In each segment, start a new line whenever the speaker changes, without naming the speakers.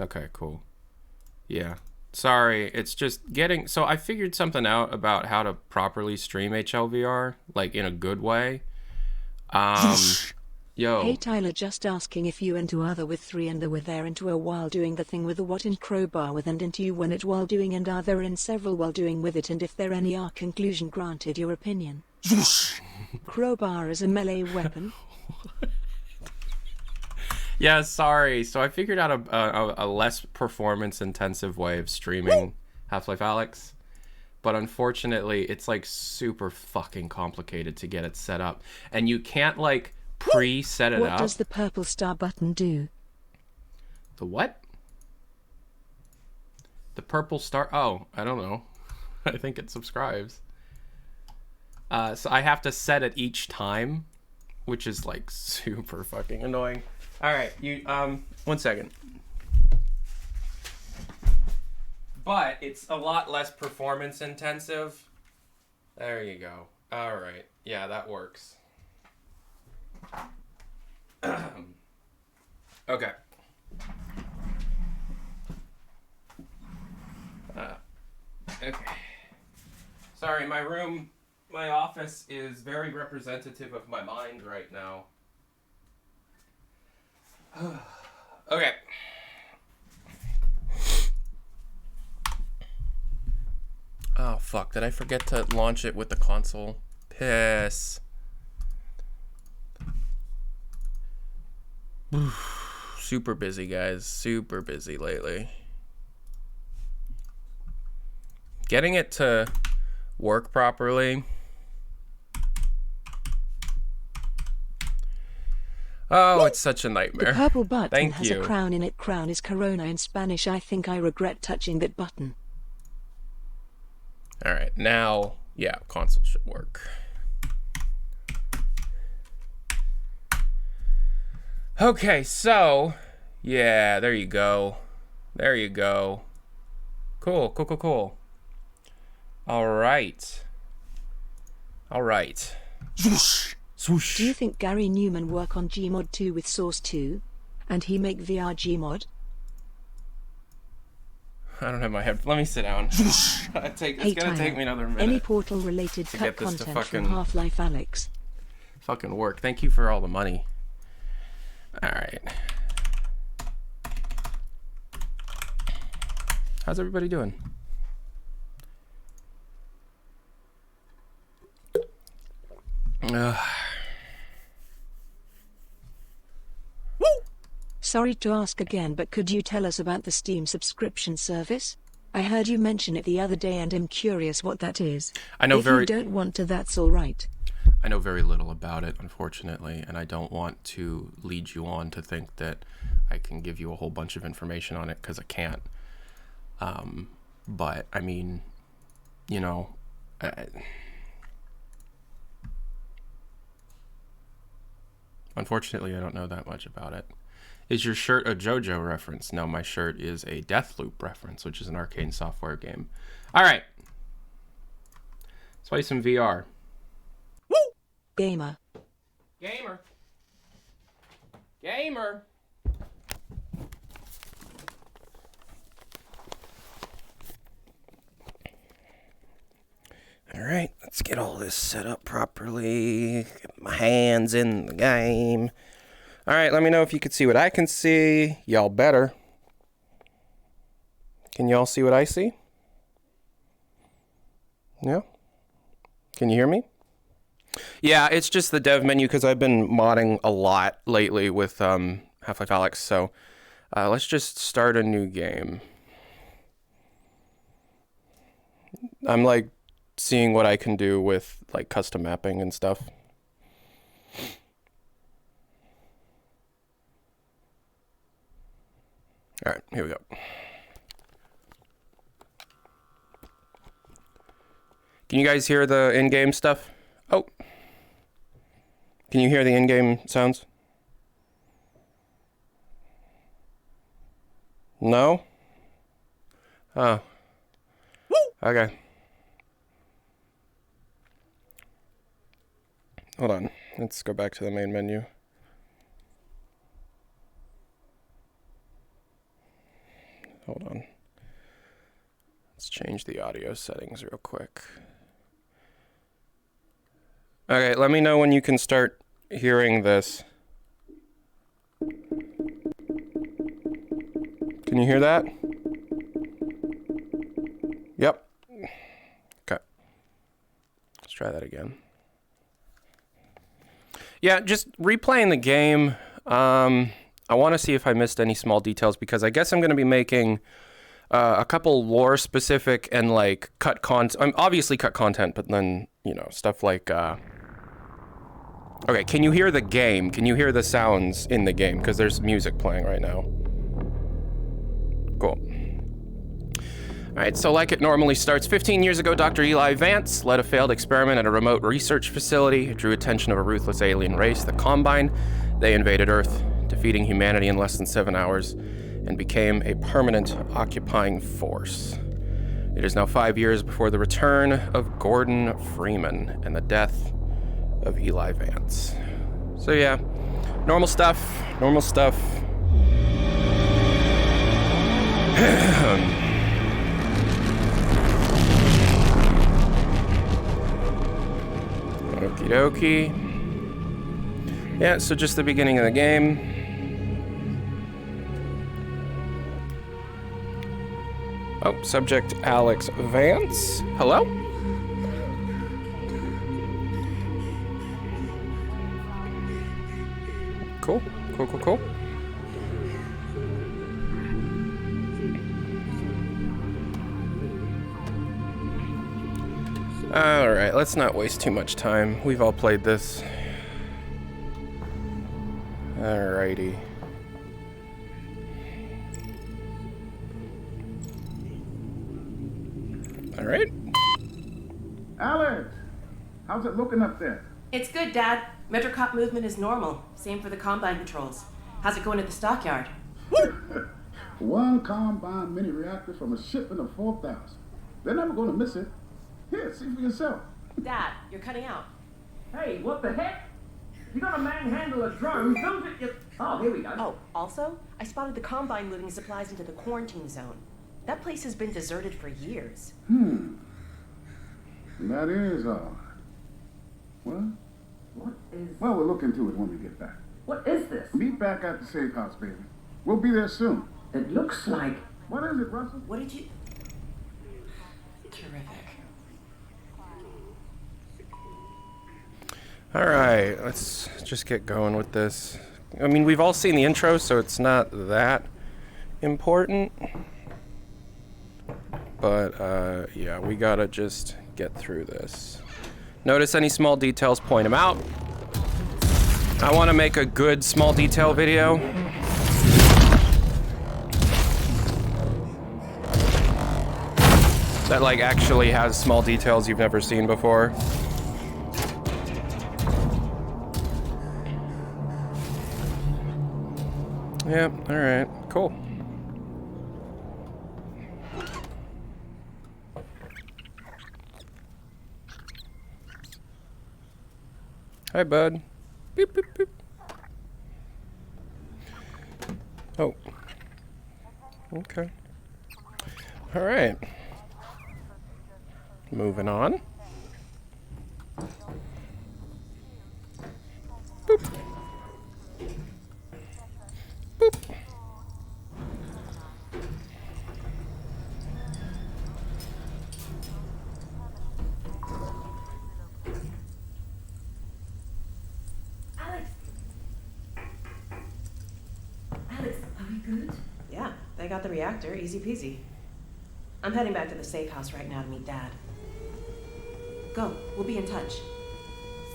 Okay, cool. Yeah. Sorry, it's just getting... So I figured something out about how to properly stream HLVR, like in a good way. Yo.
Hey Tyler, just asking if you into other with 3 and the with there into a while doing the thing with the what in Crowbar with and into you when it while doing and are there in several while doing with it and if there any are conclusion granted your opinion. Crowbar is a melee weapon.
Yeah, sorry. So I figured out a less performance intensive way of streaming Half LIfe Alyx. But unfortunately, it's like super fucking complicated to get it set up. And you can't like pre-set it up.
What does the purple star button do?
The what? The purple star? Oh, I don't know. I think it subscribes. So I have to set it each time, which is like super fucking annoying. All right, you 1 second. But it's a lot less performance intensive. There you go. All right. Yeah, that works. Okay. Okay. Sorry, my office is very representative of my mind right now. Okay. Oh, fuck. Did I forget to launch it with the console? Piss. Super busy, guys. Super busy lately. Getting it to work properly. Oh, it's such a nightmare.
The purple button
Thank
has
you.
a crown in it. Crown is corona in Spanish. I think I regret touching that button.
All right, now, yeah, console should work. Okay, so, yeah, there you go. There you go. Cool, cool, cool, cool. All right. All right. Swoosh. Swoosh.
Do you think Gary Newman work on Gmod 2 with Source 2? And he make VR Gmod?
I don't have my head. Let me sit down. It's gonna take me another minute.
Any portal-related
to
cut
get this to
content
fucking-
from Half LIfe Alyx?
Fucking work. Thank you for all the money. All right. How's everybody doing?
Sorry to ask again, but could you tell us about the Steam subscription service? I heard you mention it the other day and am curious what that is.
I know
if
very.
you don't want to, that's all right.
I know very little about it, unfortunately, and I don't want to lead you on to think that I can give you a whole bunch of information on it, because I can't. But, I mean, you know, unfortunately, I don't know that much about it. Is your shirt a JoJo reference? No, my shirt is a Deathloop reference, which is an Arcane Software game. All right. Let's play some VR.
Woo! Gamer.
Gamer. Gamer. All right, let's get all this set up properly. Get my hands in the game. All right, let me know if you can see what I can see. Y'all better. Can y'all see what I see? Yeah? Can you hear me? Yeah, it's just the dev menu because I've been modding a lot lately with Half LIfe Alyx. So let's just start a new game. I'm like seeing what I can do with like custom mapping and stuff. All right, here we go. Can you guys hear the in-game stuff? Oh. Can you hear the in-game sounds? No? Oh. Okay. Hold on. Let's go back to the main menu. change the audio settings real quick. Okay, let me know when you can start hearing this. Can you hear that? Yep. Okay. Let's try that again. Yeah, just replaying the game. I want to see if I missed any small details because I guess I'm going to be making a couple lore specific and like cut content. Obviously cut content, but then, you know, stuff like... Okay, can you hear the game? Can you hear the sounds in the game? Because there's music playing right now. Cool. Alright, so like it normally starts, 15 years ago, Dr. Eli Vance led a failed experiment at a remote research facility. It drew attention of a ruthless alien race, the Combine. They invaded Earth, defeating humanity in less than 7 hours, and became a permanent occupying force. It is now 5 years before the return of Gordon Freeman and the death of Eli Vance. So yeah, normal stuff, normal stuff. Okie dokie. Yeah, so just the beginning of the game. Oh, subject Alyx Vance. Hello? Cool, cool, cool, cool. Alright, let's not waste too much time. We've all played this. Alrighty. Alright.
Alyx! How's it looking up there?
It's good, Dad. Metrocop movement is normal. Same for the Combine patrols. How's it going at the stockyard?
One Combine mini reactor from a shipment of 4,000. They're never going to miss it. Here, see for yourself.
Dad, you're cutting out.
Hey, what the heck? You gotta manhandle a drone, don't it? Oh, here we go.
Oh, also, I spotted the Combine moving supplies into the quarantine zone. That place has been deserted for years.
That is odd. Well,
What is...
well, we'll look into it when we get back.
What is this?
Meet back at the safe house, baby. We'll be there soon.
It looks like...
What is it, Russell?
What did you... Terrific.
Alright, let's just get going with this. I mean, we've all seen the intro, so it's not that important. But, yeah, we gotta just get through this. Notice any small details, point them out. I want to make a good small detail video. That, like, actually has small details you've never seen before. Yep, alright, cool. Hi, bud. Beep, beep, beep. Oh. Okay. Alright. Moving on. Boop. Boop.
Alyx, are we good?
Yeah, they got the reactor, easy peasy. I'm heading back to the safe house right now to meet Dad. Go, we'll be in touch.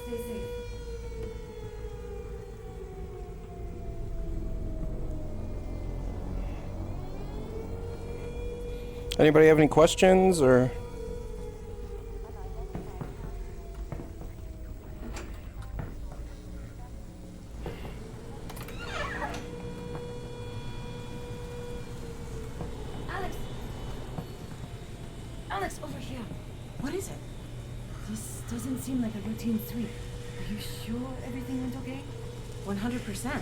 Stay safe.
Anybody have any questions or?
Alyx, over here.
What is it?
This doesn't seem like a routine sweep. Are you sure everything went okay?
100%.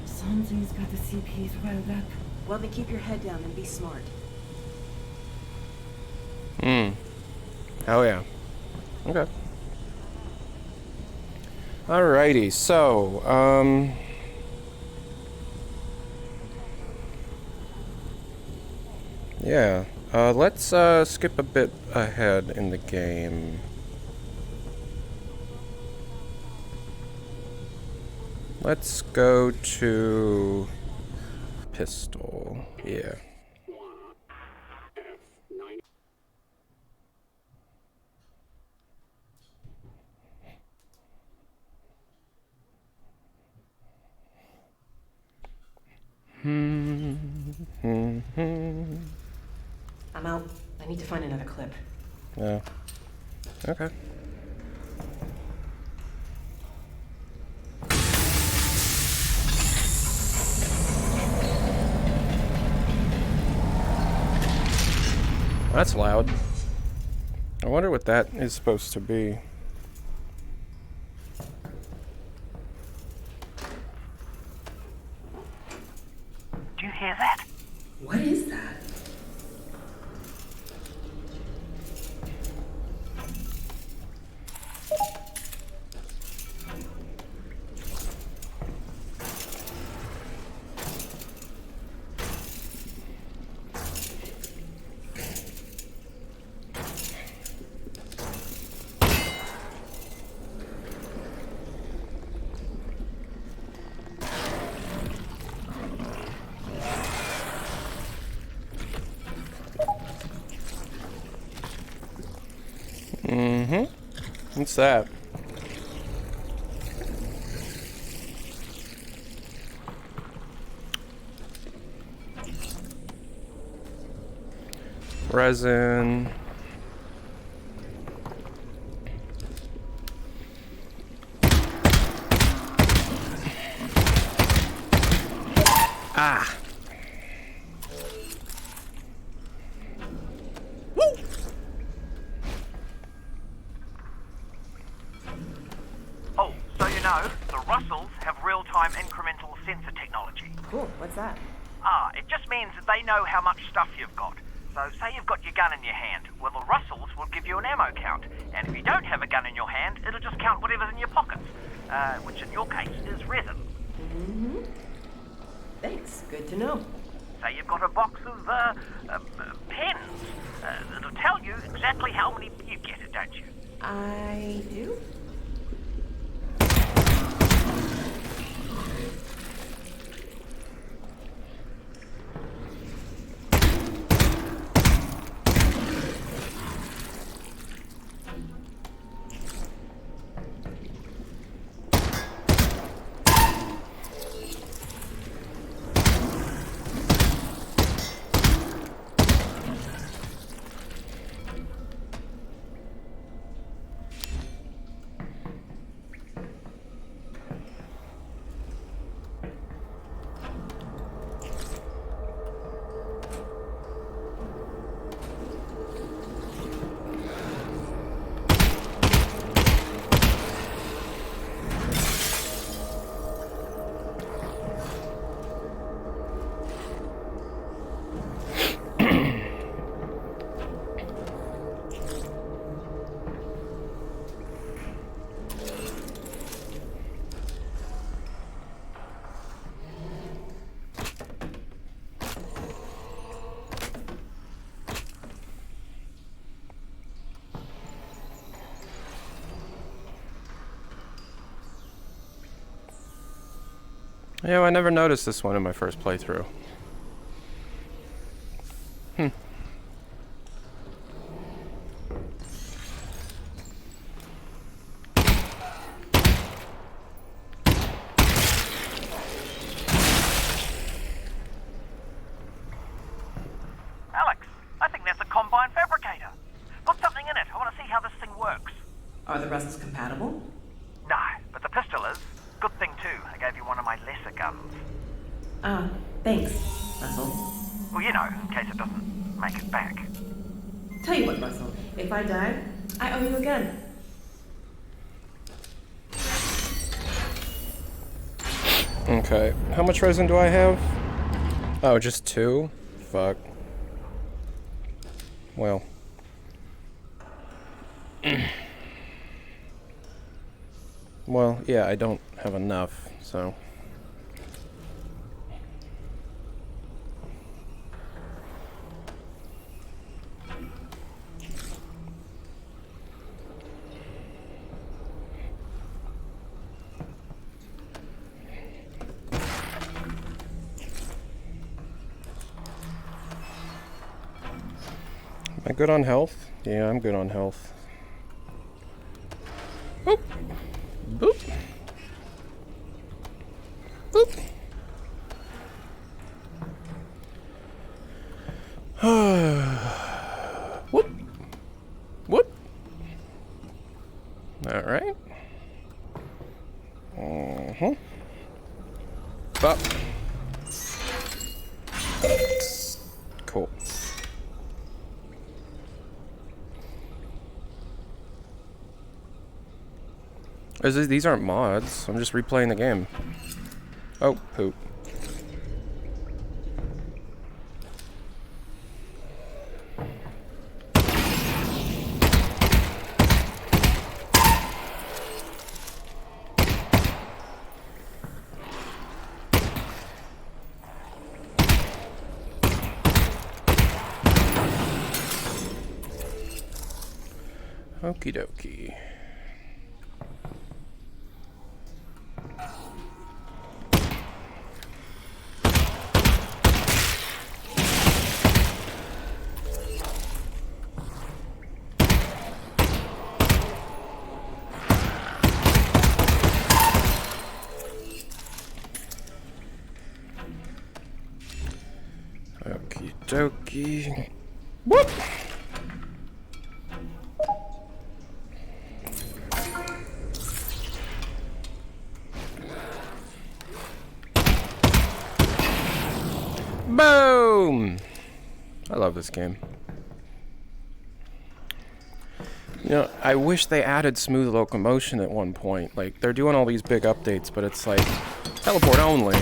Something's got the CPs riled up.
Well, then keep your head down and be smart.
Oh yeah. Okay. Alrighty, so, yeah, let's, skip a bit ahead in the game. Let's go to pistol, yeah.
I'm out. I need to find another clip.
Yeah. Okay. That's loud. I wonder what that is supposed to be.
Do you hear that?
What is that?
What's that? Resin. Ah.
Oh, so you know, the Russells have real-time incremental sensor technology.
Cool. What's that?
It just means that they know how much stuff you've got. So say you've got your gun in your hand. Well, the Russells will give you an ammo count. And if you don't have a gun in your hand, it'll just count whatever's in your pockets. Which in your case is resin.
Mm-hmm. Thanks. Good to know.
Say you've got a box of, pens. It'll tell you exactly how many you get it, don't you?
I do?
Yeah, I never noticed this one in my first playthrough.
Alex, I think that's a combine fabricator. Put something in it. I want to see how this thing works.
Are the Russells compatible?
No, but the pistol is. Good thing, too. I gave you one of my lesser guns.
Thanks, Russell.
Well, you know, in case it doesn't make it back.
Tell you what, Russell. If I die, I owe you a gun.
Okay, how much resin do I have? Oh, just 2? Fuck. Well. Well, yeah, I don't have enough, so... Am I good on health? Yeah, I'm good on health. Boop. Boop. Boop. Whoop. Whoop. All right. Up. Cool. These aren't mods. I'm just replaying the game. Oh, poop. Okie dokie. Okie dokie. Whoop! Boom! I love this game. You know, I wish they added smooth locomotion at one point. Like, they're doing all these big updates, but it's like, teleport only.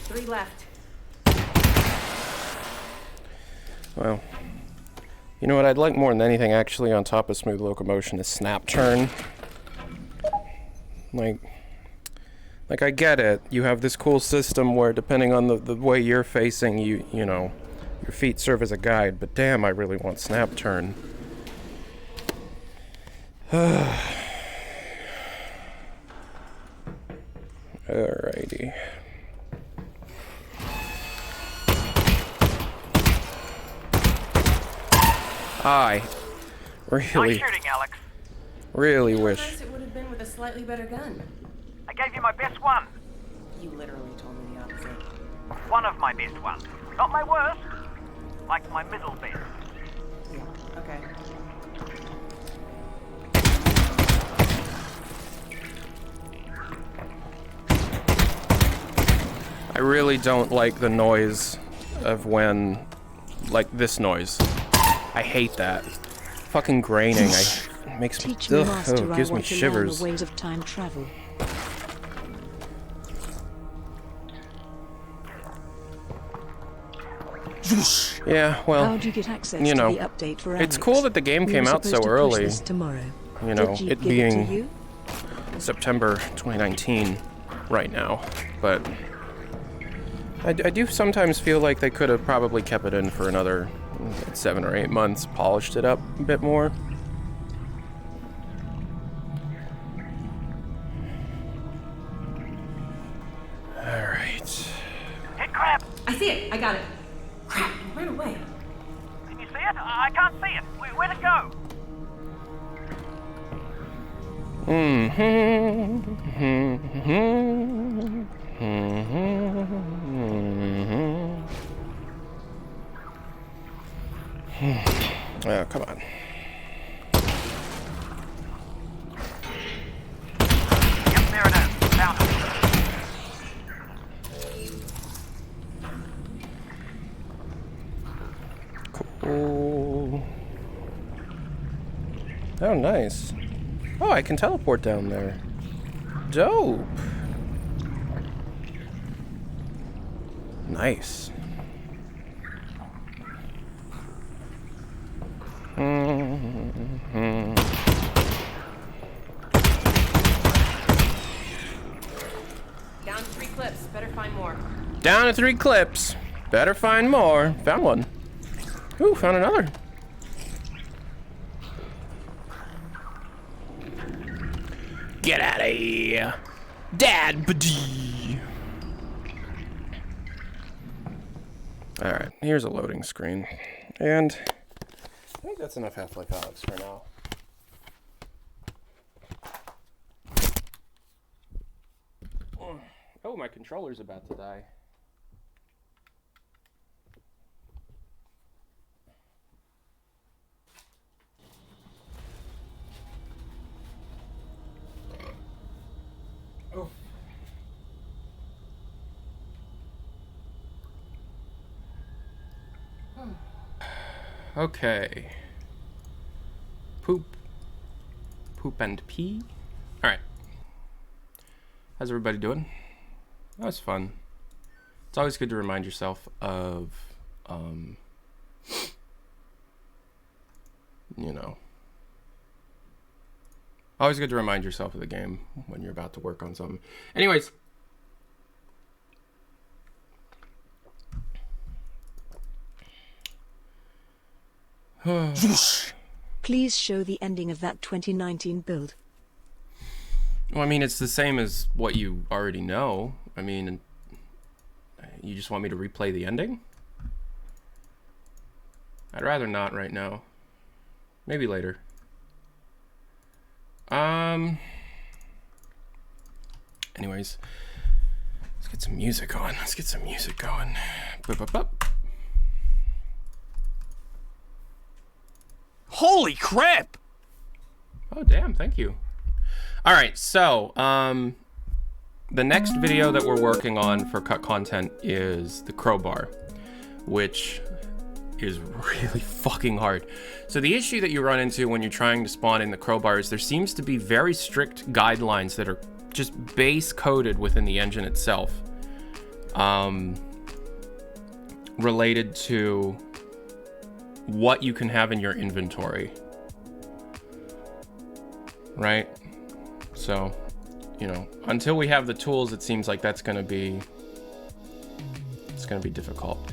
3 left.
Well, you know what I'd like more than anything actually on top of smooth locomotion is snap turn. Like I get it. You have this cool system where depending on the way you're facing, you know, your feet serve as a guide, but damn, I really want snap turn. Alrighty. I
Nice
really,
shooting, Alex.
really
How
wish.
nice it would have been with a slightly better gun.
I gave you my best one.
You literally told me the opposite.
One of my best ones. Not my worst. Like my middle best.
Okay.
I really don't like the noise of when, like this noise. I hate that. Fucking graining. It makes me,
Teach me, master,
it gives
I
me
want to learn
shivers.
the ways of time travel.
Yeah, well,
How do you get access
you know,
to the update for
it's
Alyx?
cool that the game
We
came
were
out so
supposed to push
early.
this tomorrow.
You know,
Did Jeep
it
give it to
being
you?
September 2019 right now, but I do sometimes feel like they could have probably kept it in for another 7 or 8 months, polished it up a bit more. Alright.
Hit crab.
I see it. I got it. Crap, it ran away.
Can you see it? I can't see it. Where'd it go?
Oh, come on.
Yep, there it is. Found it.
Cool. Oh, nice. Oh, I can teleport down there. Dope. Nice.
Down 3 clips. Better find more.
Down to 3 clips. Better find more. Found one. Ooh, found another. Get out of here. Dad buddy. Alright, here's a loading screen. And I think that's enough Half Life Alyx for now. Oh, my controller's about to die. Oh. Okay. Poop and pee. All right. How's everybody doing? That was fun. It's always good to remind yourself of, you know, always good to remind yourself of the game when you're about to work on something. Anyways.
Please show the ending of that 2019 build.
Well, I mean, it's the same as what you already know. I mean, you just want me to replay the ending? I'd rather not right now. Maybe later. Anyways, let's get some music on. Let's get some music going. Bup.
Holy crap!
Oh, damn, thank you. All right, so, the next video that we're working on for cut content is the Crowbar, which is really fucking hard. So the issue that you run into when you're trying to spawn in the Crowbar is there seems to be very strict guidelines that are just base coded within the engine itself, related to what you can have in your inventory, right? So, you know, until we have the tools, it seems like it's gonna be difficult.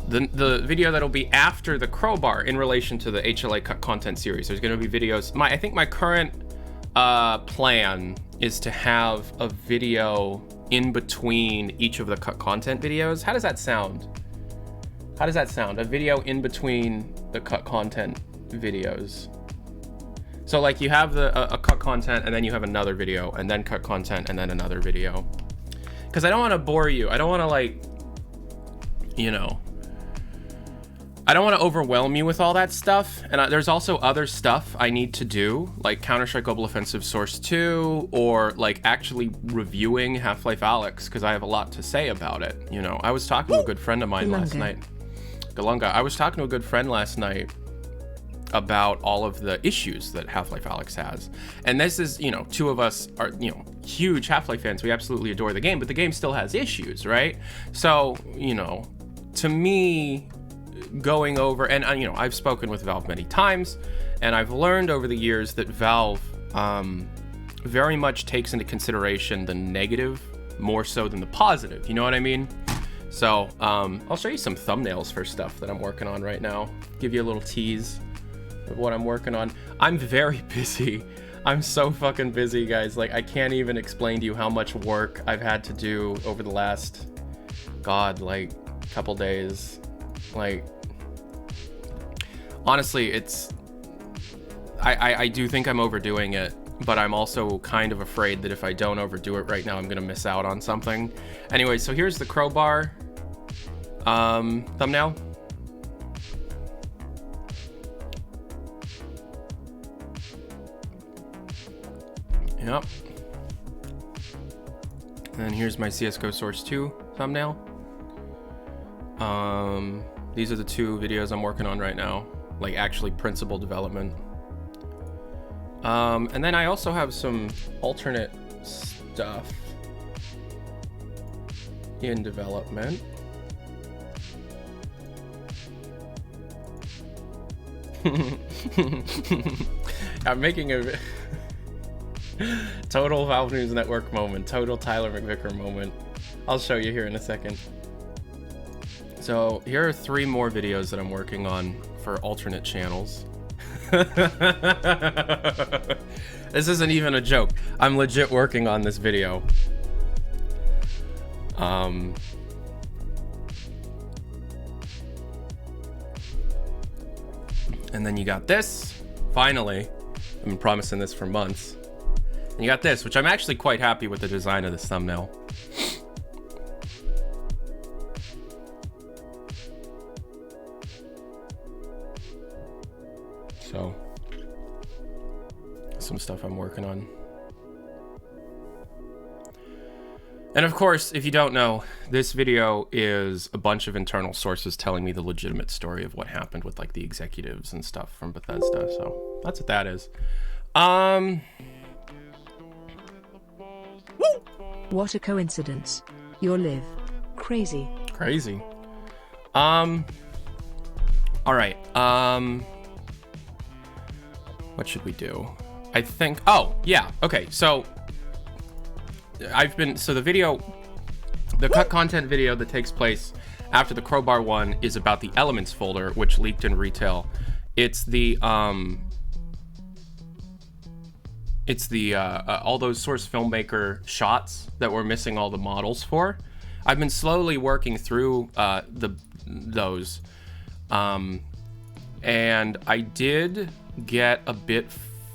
The video that'll be after the Crowbar in relation to the HLA cut content series, there's gonna be videos. I think my current plan is to have a video in between each of the cut content videos. How does that sound? How does that sound? A video in between the cut content videos. So like you have a cut content and then you have another video and then cut content and then another video. Because I don't want to bore you. I don't want to, like, you know, I don't want to overwhelm you with all that stuff. And there's also other stuff I need to do, like Counter-Strike Global Offensive Source 2, or like actually reviewing Half Life Alyx, because I have a lot to say about it. You know, I was talking to a good friend of mine last night. Galunga. I was talking to a good friend last night about all of the issues that Half Life Alyx has. And this is, you know, two of us are, you know, huge Half Life fans. We absolutely adore the game, but the game still has issues, right? So, you know, to me, going over, and you know, I've spoken with Valve many times, and I've learned over the years that Valve very much takes into consideration the negative more so than the positive. You know what I mean? So I'll show you some thumbnails for stuff that I'm working on right now. Give you a little tease of what I'm working on. I'm very busy. I'm so fucking busy, guys. Like, I can't even explain to you how much work I've had to do over the last, God, like, couple days. Like, honestly, it's, I do think I'm overdoing it, but I'm also kind of afraid that if I don't overdo it right now, I'm gonna miss out on something. Anyway, so here's the Crowbar thumbnail. Yep. And here's my CSGO Source 2 thumbnail. These are the two videos I'm working on right now, like actually principal development. And then I also have some alternate stuff in development. I'm making a total Valve News Network moment, total Tyler McVicker moment. I'll show you here in a second. So here are 3 more videos that I'm working on for alternate channels. This isn't even a joke. I'm legit working on this video. And then you got this, finally. I've been promising this for months. And you got this, which I'm actually quite happy with the design of this thumbnail. So, some stuff I'm working on. And of course, if you don't know, this video is a bunch of internal sources telling me the legitimate story of what happened with like the executives and stuff from Bethesda. So that's what that is.
What a coincidence. You're live. Crazy.
Crazy. All right. What should we do? I think, oh, yeah. Okay. So the video, the cut content video that takes place after the Crowbar one is about the Elements folder, which leaked in retail. It's the all those Source Filmmaker shots that we're missing all the models for. I've been slowly working through those, and I did get a bit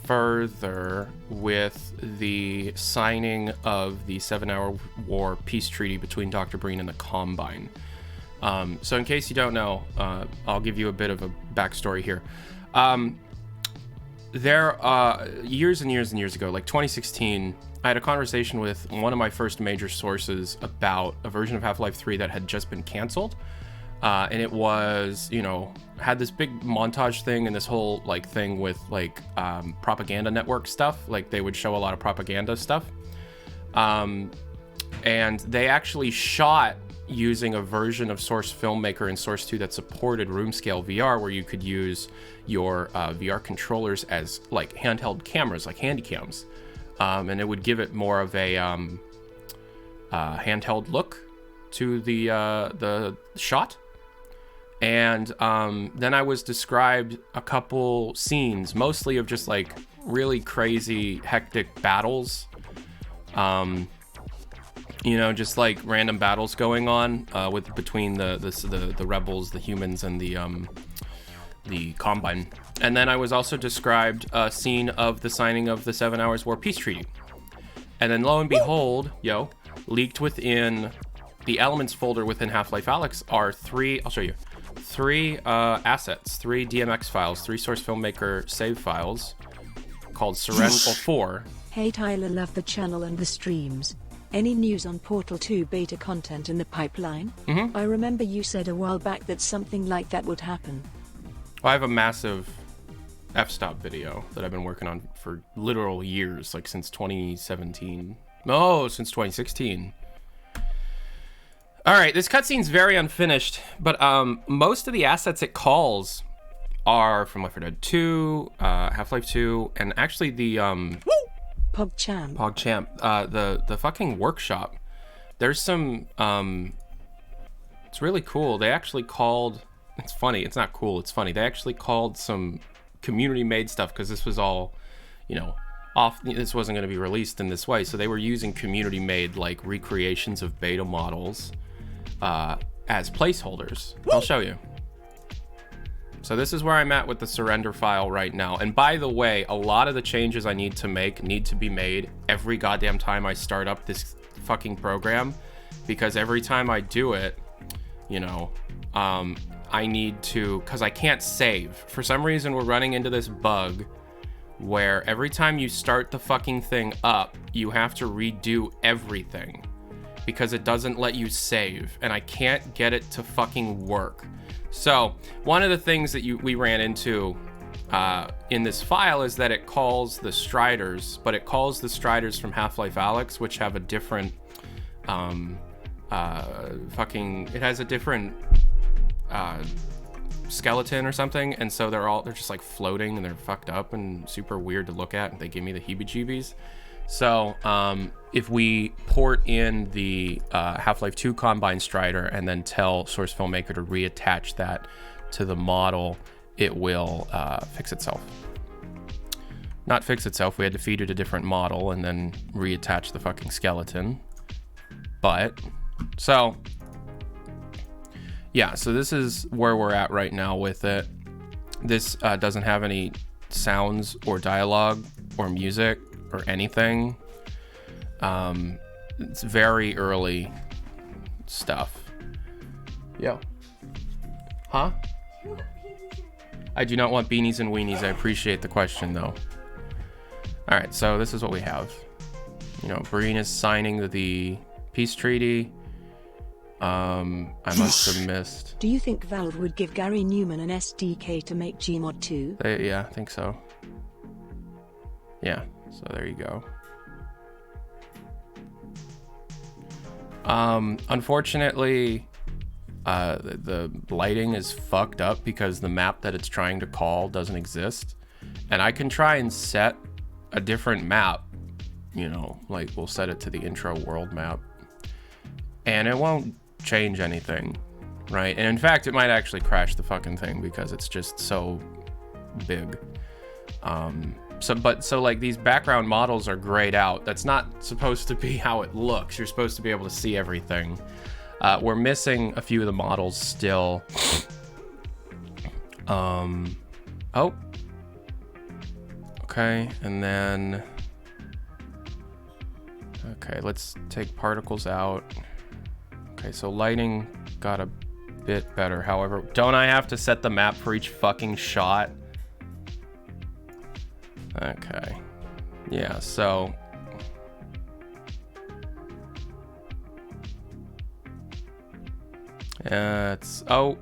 further with the signing of the 7-Hour War peace treaty between Dr. Breen and the Combine. So in case you don't know, I'll give you a bit of a backstory here. Years and years and years ago, like 2016, I had a conversation with one of my first major sources about a version of Half-Life 3 that had just been canceled. And it was, had this big montage thing and this whole like thing with like propaganda network stuff. Like they would show a lot of propaganda stuff. And they actually shot using a version of Source Filmmaker and Source 2 that supported room scale VR, where you could use your VR controllers as like handheld cameras, like handy cams. And it would give it more of a handheld look to the shot. And then I was described a couple scenes, mostly of just like really crazy, hectic battles. Just like random battles going on between the rebels, the humans, and the Combine. And then I was also described a scene of the signing of the 7 Hours War peace treaty. And then lo and behold, leaked within the Elements folder within Half-Life Alyx are 3 assets, 3 DMX files, 3 Source Filmmaker save files called Surrender 4.
Hey Tyler, love the channel and the streams. Any news on Portal 2 beta content in the pipeline?
Mm-hmm.
I remember you said a while back that something like that would happen.
Well, I have a massive f-stop video that I've been working on for literal years, like since 2017. No, since 2016. All right, this cutscene's very unfinished, but most of the assets it calls are from Left 4 Dead 2, Half-Life 2, and actually the
PogChamp.
The fucking workshop. There's some it's really cool. They actually called, it's funny, it's not cool, it's funny. They actually called some community made stuff because this was all, this wasn't going to be released in this way. So they were using community made like recreations of beta models as placeholders. I'll show you. So this is where I'm at with the surrender file right now. And by the way, a lot of the changes I need to make need to be made every goddamn time I start up this fucking program, because every time I do it, I need to, because I can't save. For some reason, we're running into this bug where every time you start the fucking thing up, you have to redo everything because it doesn't let you save, and I can't get it to fucking work. So one of the things that we ran into in this file is that it calls the Striders, but it calls the Striders from Half-Life Alyx, which have a different it has a different skeleton or something, and so they're just like floating and they're fucked up and super weird to look at, and they give me the heebie-jeebies. So if we port in the Half-Life 2 Combine Strider and then tell Source Filmmaker to reattach that to the model, it will fix itself. Not fix itself, we had to feed it a different model and then reattach the fucking skeleton. But, so, yeah, so this is where we're at right now with it. This doesn't have any sounds or dialogue or music or anything. It's very early stuff. Yo. Huh? I do not want beanies and weenies. I appreciate the question, though. All right, so this is what we have. You know, Breen is signing the peace treaty. I must have missed.
Do you think Valve would give Gary Newman an SDK to make Gmod 2?
Yeah, I think so. Yeah, so there you go. Unfortunately, the lighting is fucked up because the map that it's trying to call doesn't exist. And I can try and set a different map, you know, like we'll set it to the intro world map, and it won't change anything, right? And in fact, it might actually crash the fucking thing because it's just so big. So like these background models are grayed out. That's not supposed to be how it looks. You're supposed to be able to see everything. We're missing a few of the models still. Oh. Okay, and then... Okay, let's take particles out. Okay, so lighting got a bit better. However, don't I have to set the map for each fucking shot? Okay. Yeah, so... it's... Oh,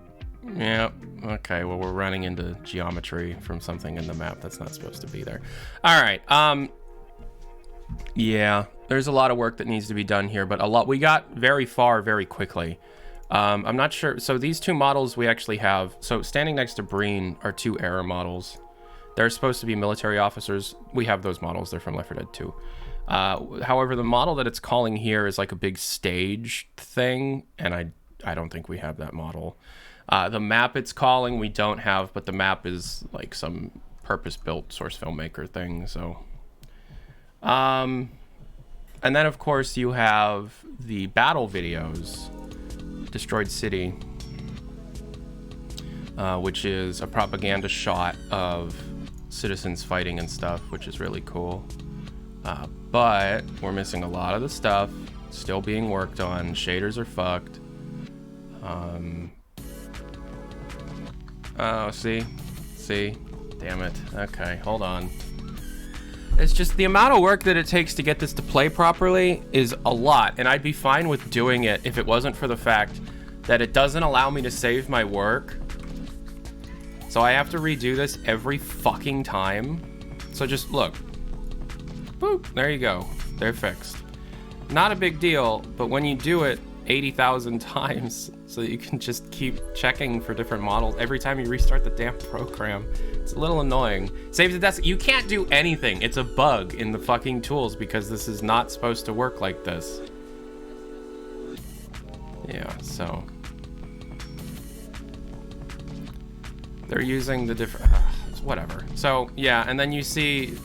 yeah. Okay, well, we're running into geometry from something in the map that's not supposed to be there. All right. Yeah, there's a lot of work that needs to be done here, but a lot... We got very far very quickly. I'm not sure... So these two models we actually have... So standing next to Breen are two error models. They're supposed to be military officers. We have those models. They're from Left 4 Dead 2. However, the model that it's calling here is like a big stage thing, and I don't think we have that model. The map it's calling we don't have, but the map is like some purpose-built Source Filmmaker thing, so... And then, of course, you have the battle videos. Destroyed City, which is a propaganda shot of citizens fighting and stuff, which is really cool. But we're missing a lot of the stuff. Still being worked on. Shaders are fucked. Oh, see? Damn it. Okay, hold on. It's just the amount of work that it takes to get this to play properly is a lot, and I'd be fine with doing it if it wasn't for the fact that it doesn't allow me to save my work. So I have to redo this every fucking time. So just look. Boop, there you go. They're fixed. Not a big deal, but when you do it 80,000 times so that you can just keep checking for different models every time you restart the damn program, it's a little annoying. Saves the desk. You can't do anything. It's a bug in the fucking tools because this is not supposed to work like this. Yeah, so they're using the different whatever. So yeah, and then you see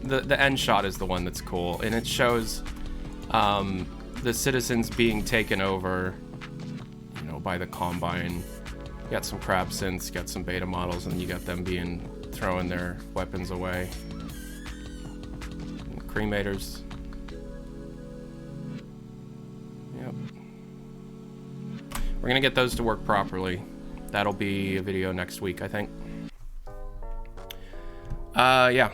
the end shot is the one that's cool, and it shows the citizens being taken over, you know, by the Combine. You got some crab synths, you got some beta models, and you got them throwing their weapons away. And cremators. Yep. We're gonna get those to work properly. That'll be a video next week, I think. Yeah.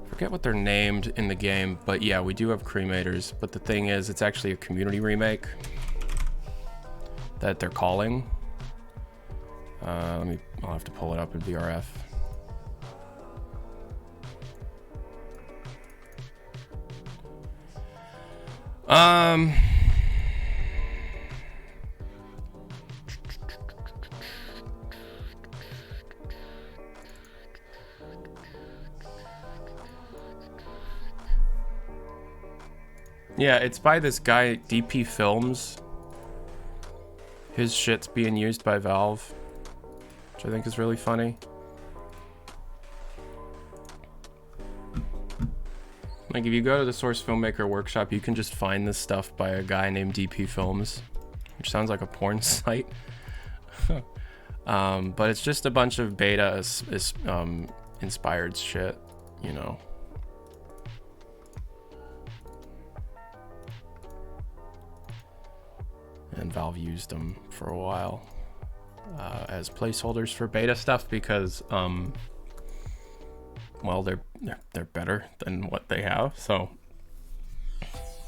Forget what they're named in the game, but yeah, we do have cremators, but the thing is, it's actually a community remake that they're calling. I'll have to pull it up in VRF. Um. Yeah, it's by this guy, DP Films. His shit's being used by Valve, which I think is really funny. Like, if you go to the Source Filmmaker Workshop, you can just find this stuff by a guy named DP Films, which sounds like a porn site. But it's just a bunch of beta inspired shit, you know. And Valve used them for a while as placeholders for beta stuff because, well, they're better than what they have, so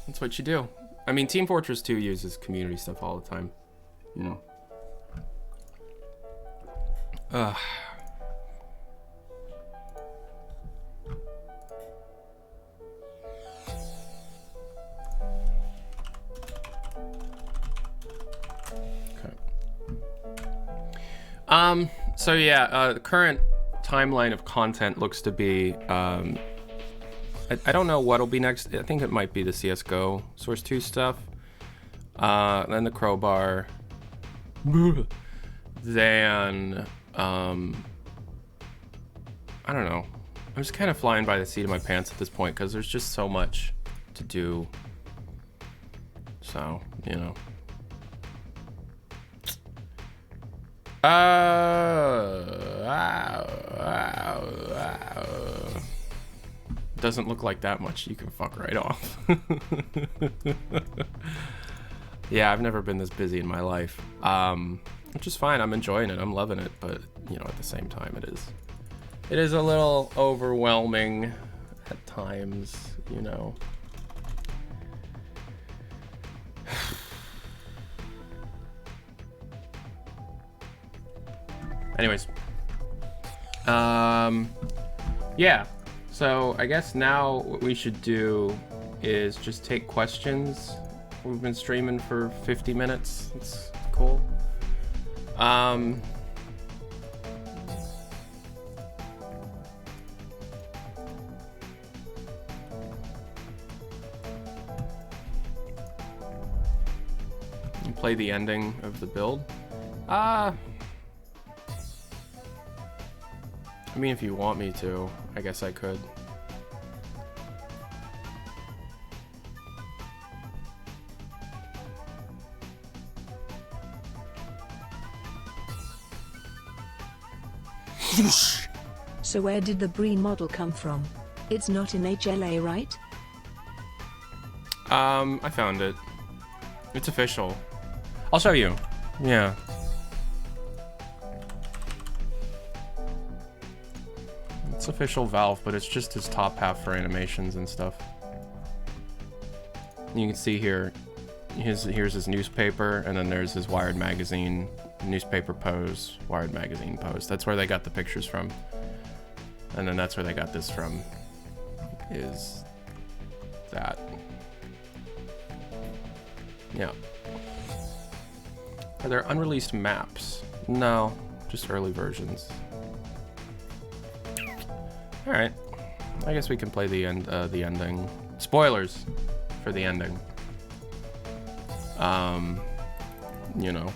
that's what you do. I mean, Team Fortress 2 uses community stuff all the time, you know. So yeah, the current timeline of content looks to be, I don't know what'll be next. I think it might be the CSGO Source 2 stuff. Then the Crowbar. Then, I don't know. I'm just kind of flying by the seat of my pants at this point because there's just so much to do. So, you know. Doesn't look like that much. You can fuck right off. Yeah, I've never been this busy in my life. Which is fine. I'm enjoying it. I'm loving it. But, you know, at the same time, it is a little overwhelming at times, you know. Anyways, yeah, so I guess now what we should do is just take questions. We've been streaming for 50 minutes. It's cool. Play the ending of the build. I mean, if you want me to, I guess I could.
So where did the Bree model come from? It's not in HLA, right?
I found it. It's official. I'll show you. Yeah. It's official Valve, but it's just his top half for animations and stuff. You can see here, here's his newspaper, and then there's his Wired magazine newspaper pose, Wired magazine pose. That's where they got the pictures from. And then that's where they got this from, is that. Yeah. Are there unreleased maps? No, just early versions. All right, I guess we can play the ending. Spoilers for the ending. You know.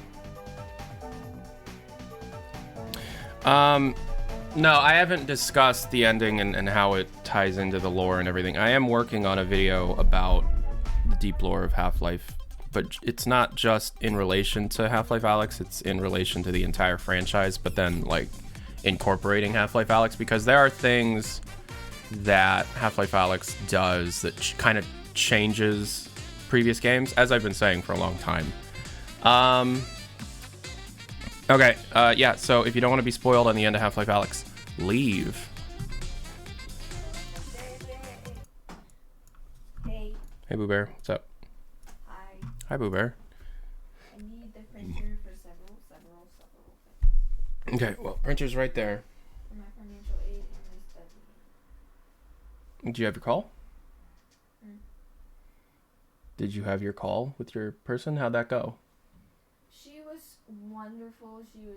No, I haven't discussed the ending and how it ties into the lore and everything. I am working on a video about the deep lore of Half-Life, but it's not just in relation to Half-Life Alyx, it's in relation to the entire franchise, but then, like, incorporating Half-Life Alyx, because there are things that Half-Life Alyx does that kind of changes previous games, as I've been saying for a long time. Okay, yeah, so if you don't want to be spoiled on the end of Half-Life Alyx, leave.
Hey.
Hey, Boo Bear, what's up?
Hi.
Hi, Boo Bear.
I need the printer for several things.
Okay, well, printer's right there.
For my financial aid and my study.
Do you have your call? Did you have your call with your person? How'd that go?
She was wonderful. She was